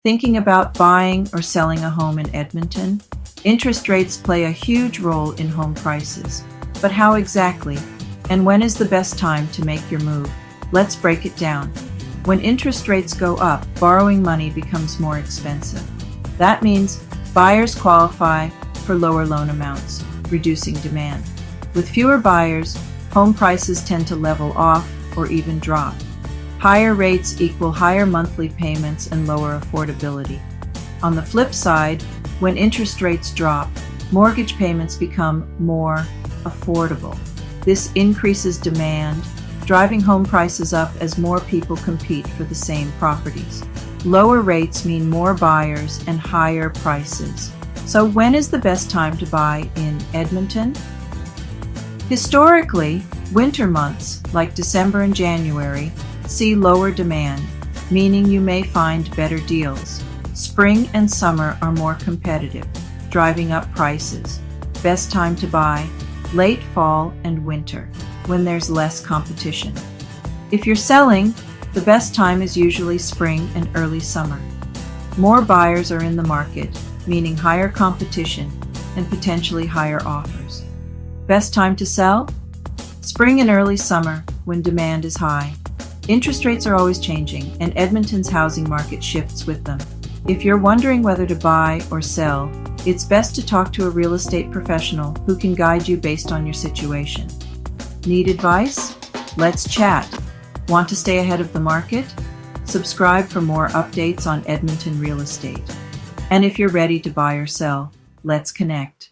Thinking about buying or selling a home in Edmonton? Interest rates play a huge role in home prices. But how exactly? And when is the best time to make your move? Let's break it down. When interest rates go up, borrowing money becomes more expensive. That means buyers qualify for lower loan amounts, reducing demand. With fewer buyers, home prices tend to level off or even drop. Higher rates equal higher monthly payments and lower affordability. On the flip side, when interest rates drop, mortgage payments become more affordable. This increases demand, driving home prices up as more people compete for the same properties. Lower rates mean more buyers and higher prices. So when is the best time to buy in Edmonton? Historically, winter months like December and January see lower demand, meaning you may find better deals. Spring and summer are more competitive, driving up prices. Best time to buy, late fall and winter, when there's less competition. If you're selling, the best time is usually spring and early summer. More buyers are in the market, meaning higher competition and potentially higher offers. Best time to sell? Spring and early summer, when demand is high. Interest rates are always changing, and Edmonton's housing market shifts with them. If you're wondering whether to buy or sell, it's best to talk to a real estate professional who can guide you based on your situation. Need advice? Let's chat. Want to stay ahead of the market? Subscribe for more updates on Edmonton real estate. And if you're ready to buy or sell, let's connect.